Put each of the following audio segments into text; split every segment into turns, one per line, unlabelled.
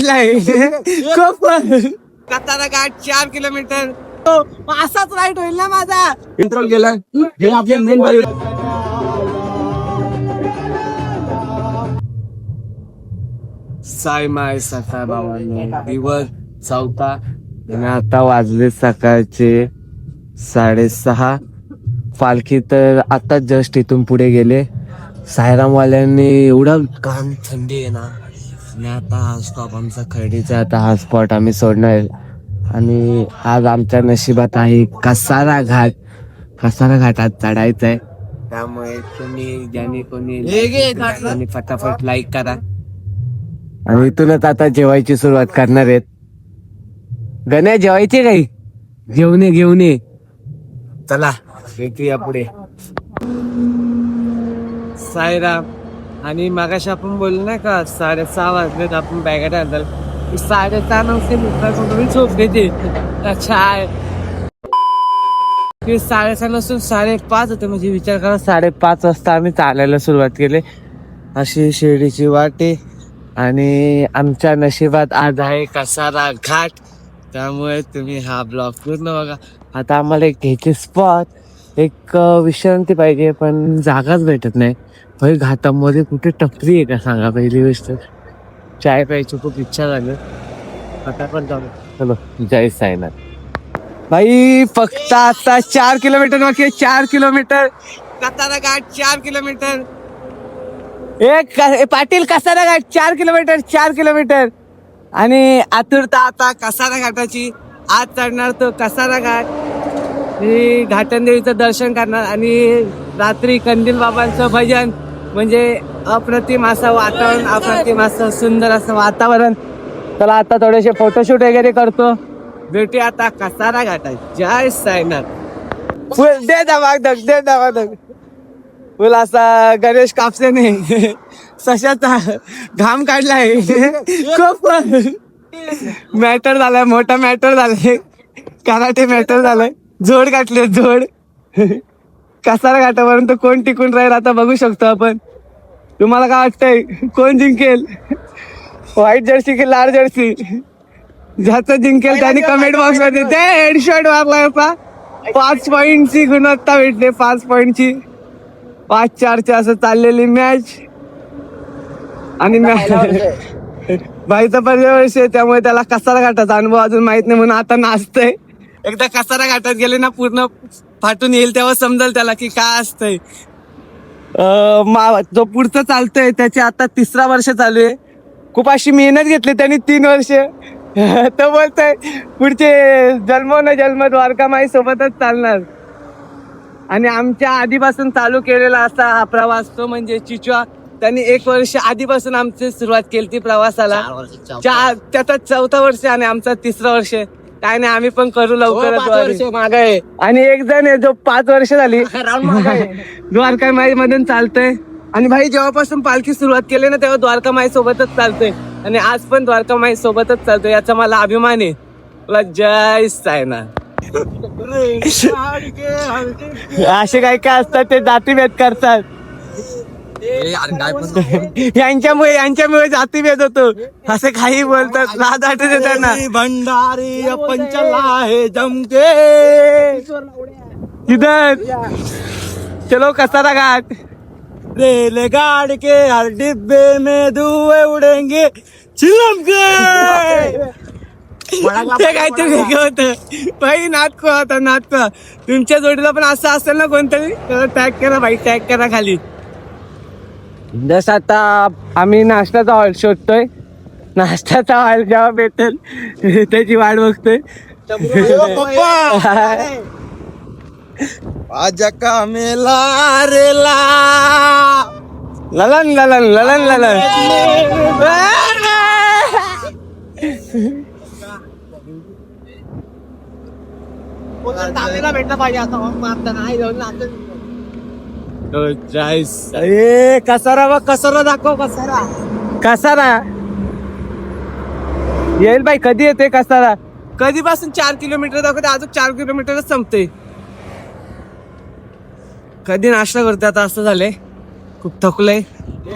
काढलाय खूप. कतारा घाट 4 किलोमीटर. असाच राईट होईल ना माझा.
इंट्रो गेला हे आपले मेन बाई.
साय माय सकाळ बाबांनो दिवस 4था आणि आता वाजले सकाळचे 6:30. पालखी तर आता जस्ट इथून पुढे गेले. सायरामवाल्यांनी एवढं काम थंडी आहे ना. आणि आता हा स्टॉप आमचा खर्डीचा. आता हा स्पॉट आम्ही सोडणार आणि आज आमच्या नशिबात आहे कसारा घाट. कसारा घाटात चढायचं आहे. त्यामुळे तुम्ही ज्याने कोणी फटाफट लाईक करा. आणि इथूनच आता जेवायची सुरुवात करणार आहेत. गण्या जेवायचे काही घेऊन ये. चला भेटूया पुढे. साईराम. आणि मागाशी आपण बोललो नाही का 6:30 वाजलेत आपण बॅगेत आणलं. 6:30 नसते मित्राकडून झोपले ते. अच्छा 6:30 नसून 5:30 होते. म्हणजे विचार करा 5:30 वाजता आम्ही चालायला सुरुवात केली. अशी शिर्डीची वाटे. आणि आमच्या नशिबात आज आहे कसारा घाट. त्यामुळे तुम्ही हा ब्लॉग पूर्ण बघा. आता आम्हाला एक घ्यायचे स्पॉट. एक विश्रांती पाहिजे पण जागाच भेटत नाही. भाई घाटामध्ये कुठे टपरी आहे का सांगा. पहिली गोष्ट चाय प्यायची खूप इच्छा झाली. आता पण जाऊ. चलो जय साईनाथ. भाई फक्त आता 4 किलोमीटर बाकी. 4 किलोमीटर. कतारा घाट 4 किलोमीटर. एक पाटील कसारा घाट 4 किलोमीटर. 4 किलोमीटर. आणि आतुरता आता कसारा घाटाची. आज चढणार तो कसारा घाट. घाटनदेवीचं दर्शन करणार आणि रात्री कंदील बाबांचं भजन. म्हणजे अप्रतिम असं वातावरण. अप्रतिम असं सुंदर असं वातावरण. चला आता थोडेसे फोटोशूट वगैरे करतो. भेटूया आता कसारा घाटात. जय साईनाथ. फुल दे धग. फुल असा गणेश कापसेने सशाचा घाम काढलाय. खूप मॅटर झालाय. मोठा मॅटर झालाय. कराटे मॅटर झालाय. जोड काटले जोड. कसारा घाटापर्यंत कोण टिकून राहील आता बघू शकतो आपण. तुम्हाला काय वाटतंय कोण जिंकेल? व्हाईट जर्सी की लाल जर्सी? ज्याचं जिंकेल त्याने कमेंट बॉक्स मध्ये ते हेडशॉट मारला होता. 5 पॉईंटची गुणवत्ता भेटले. 5 पॉईंटची. 5-4 असं चाललेली मॅच. आणि बाईचा पहिल्या वर्ष आहे त्यामुळे त्याला कसारा घाटाचा अनुभव अजून माहित नाही म्हणून आता नाचतंय. एकदा कसारा घाटात गेले ना पूर्ण फाटून येईल तेव्हा समजेल त्याला की काय असतंय. जो पुढचं चालतोय त्याचे आता 3रा वर्ष चालू आहे. खूप अशी मेहनत घेतली त्यांनी 3 वर्ष. तो बोलतोय पुढचे जन्म न जन्म द्वारकामाई सोबतच चालणार. आणि आमच्या आधीपासून चालू केलेला असा हा प्रवास तो म्हणजे चिचवा. त्यांनी 1 वर्ष आधीपासून आमची सुरुवात केली ती प्रवासाला. त्याचा 4थं वर्ष आणि आमचा 3रं वर्ष. काय नाही आम्ही पण करू लवकरच. मागे आणि एक जण आहे जो 5 वर्ष झाली द्वारकामाई मधून चालतोय. आणि भाई जेव्हापासून पालखी सुरुवात केली ना तेव्हा द्वारकामाई सोबतच चालतोय. आणि आज पण द्वारकामाई सोबतच चालतोय याचा मला अभिमान आहे. तुला जय साईनाथ. असे काय काय असतात ते जातीभेद करतात. यांच्यामुळे जातीभेद होतो असं काही बोलतात. लाज वाटत त्यांना.
भंडारी पंचला आहे जमके
इधर चलो कसारा घाट.
रेलगाड़ के हर डिब्बे में धुएं उड़ेंगे चिलम के.
ते काहीतरी वेगळं होतं. भाई नाटको होता नाटको. तुमच्या जोडीला पण असं असेल ना कोणतरी टॅग करा भाई. टॅग करा खाली. जस आता आम्ही नाश्त्याचा हॉल शोधतोय. नाश्त्याचा हॉल जेव्हा भेटेल त्याची वाट बघतोय.
आजा का मेला रेला
ललन ललन ललन ललन. भेटला पाहिजे आता मारताना. कसारा बघ. कसारा दाखव. कसारा येईल बाई. कधी येते कसारा? कधीपासून 4 किलोमीटर दाखवते. अजून 4 किलोमीटरच संपते. कधी नाश्ता करते आता असं झालंय. खूप थकलंय.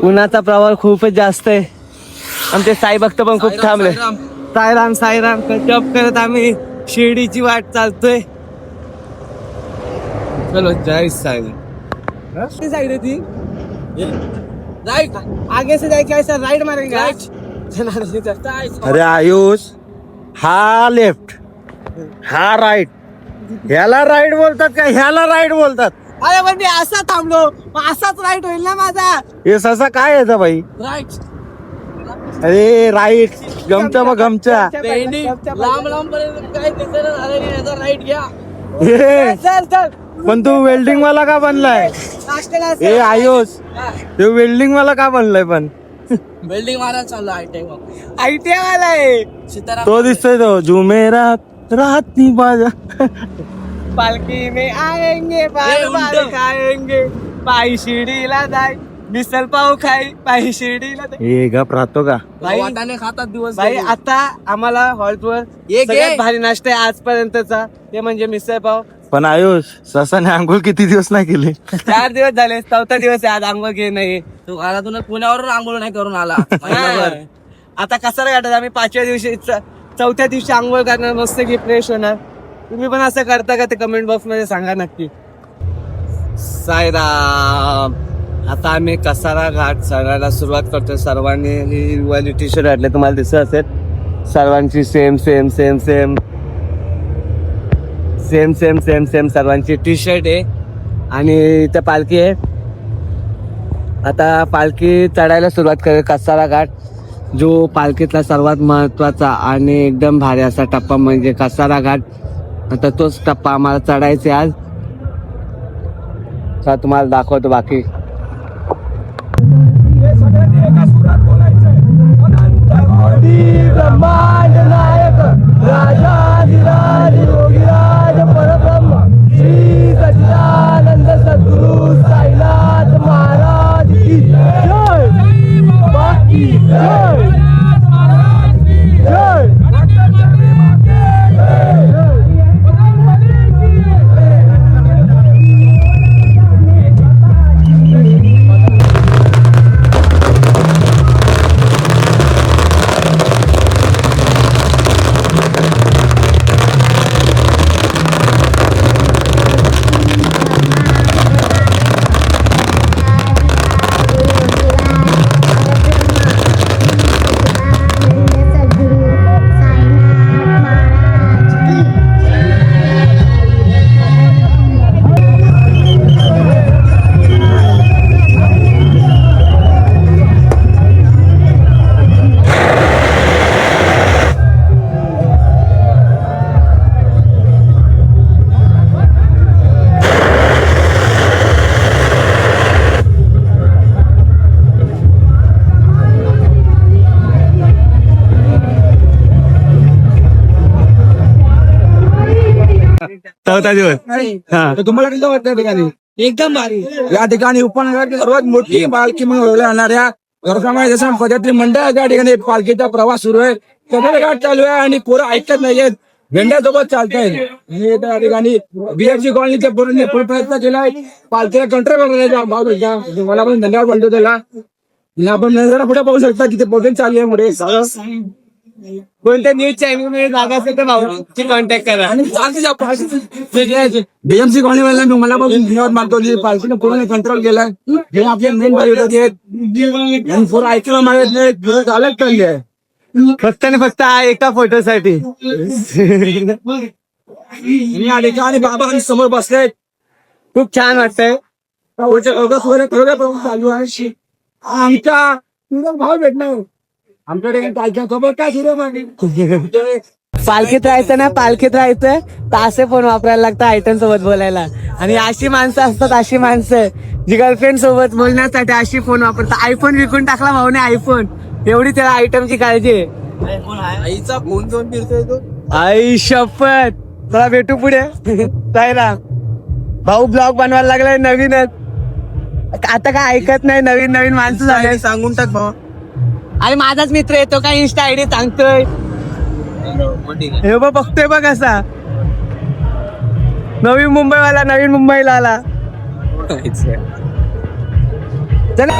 उन्हाचा प्रभाव खूपच जास्त आहे. आमचे साई भक्त पण खूप थांबले. साईराम साईराम जप करत आम्ही शिर्डीची वाट चालतोय. चलो जय साईराम. साइड है थी राइट, आगे से जाके ऐसा राइट मारेंगे.
अरे आयुष, हा लेफ्ट हा राईट, ह्याला राईट बोलतात का ह्याला राईट बोलतात?
अरे पण मी असा थांबलो, मग असाच राईट होईल ना माझा.
हे ससा काय येतं भाई?
राईट.
अरे राईट गमचा मग गमचा.
लांब लांब पर्यंत काय दिसेना झालं नाही, याचा राईट घ्या.
हे,
चल चल.
पण तू वेल्डिंग वाला का बनलाय?
नाश्त्याला
ए आयुष, तू वेल्डिंग वाला का बनलाय पण?
बिल्डिंग मारा चाललो आयटीआय वाला आहे. सीताराम
तो दिसतोय तो जुमेरात राहती बाजा.
पालखी में आएंगे बार बार खाएंगे, पायी शिर्डीला जाय, मिसल पाव खाई पायी शिर्डीला जाय.
हे गप राहतो का?
वाटाणे खातात दिवस. भाई आता आम्हाला हॉल्टवर सगळ्यात भारी नाश्ता आहे आजपर्यंतचा, ते म्हणजे मिसळ पाव.
पण आयुष, ससाने आंघोळ किती दिवस नाही केली?
4 दिवस झाले, 4था दिवस आहे आज. आंघोळ घे नाही तू घरातून पुण्यावरून आंघोळ नाही करून आला. आता कसाला गाठत आम्ही 5व्या दिवशी 4थ्या दिवशी आंघोळ करणार, मस्त की फ्रेश होणार. तुम्ही पण असं करता का ते कमेंट बॉक्स मध्ये सांगा नक्की. साईराम. आता आम्ही कसारा घाट चढायला सुरुवात करतोय. सर्वांनी ही टी शर्ट घातले, तुम्हाला दिसत असेल सर्वांची same same same same same same same same सर्वांची टी शर्ट आहे. आणि इथं पालखी आहे. आता पालखी चढायला सुरुवात करेल. कसारा घाट जो पालखीतला सर्वात महत्वाचा आणि एकदम भारी असा टप्पा म्हणजे कसारा घाट. आता तोच टप्पा आम्हाला चढायचा आज. तुम्हाला दाखवतो बाकी. श्री सच्चिदानंद सद्गुरु साईनाथ महाराज की जय. बाकी जय. जय.
चौथा दिवस.
तर तुम्हाला कसं वाटतं या ठिकाणी?
एकदम भारी.
या ठिकाणी उपनगराची सर्वात मोठी पालखी म्हणून ओळखल्या जाणाऱ्या गौरक्षामय जसं पदयात्री मंडळ या ठिकाणी पालखीचा प्रवास सुरू आहे. सदर घाट चालू आहे आणि पोरं ऐकत नाहीयेत, झेंड्यासोबत चालतायत. आणि त्या ठिकाणी बीएफसी कॉलनीच्या पोरांनी फुल प्रयत्न केलाय पालखीला कंट्रोल करण्याचा भाव भेटला. मला पण धन्यवाद म्हणतो त्याला. आपण जरा पुढे पाहू शकता की ते पोटेन चालू आहे पुढे.
कोणत्या न्यूज चॅनल मध्ये जागा असेल तर भाऊची कॉन्टॅक्ट करा.
आणि बीएमसी कॉलनी वाला मी मला पण धन्यवाद मानतो. पालखीने पूर्ण कंट्रोल केलाय. हे आपले मेन बायोडे आहेत. पोरं ऐकलं मागत नाही, झालंच चालली आहे.
फक्त आणि फक्त एका फोटोसाठी.
या ठिकाणी बाबा समोर बसले.
खूप छान वाटतंय.
चालू आहे. आमचा भाव भेटणार आमच्याकडे पालख्यासोबत काय सुरू
पालखीत राहायचं ना, पालखीत राहायचं तर असे फोन वापरायला लागतं आयटम सोबत बोलायला. आणि अशी माणसं असतात, अशी माणसं जी गर्लफ्रेंड सोबत बोलण्यासाठी अशी फोन वापरतात. आयफोन विकून टाकला भाऊने, आयफोन. एवढी त्याला आयटमची काळजी आहे.
आईचा फोन घेऊन फिरतोय तो.
आई शपथ. चला भेटू पुढे. साईराम. भाऊ ब्लॉग बनवायला लागलाय नवीनच. आता काय ऐकत नाही, नवीन नवीन माणसं झाले.
सांगून टाक भाऊ.
अरे माझाच मित्र येतो का इन्स्टा आयडी सांगतोय. हे बघ बघतोय बघ असा नवी मुंबईवाला, नवीन मुंबईला आला. चला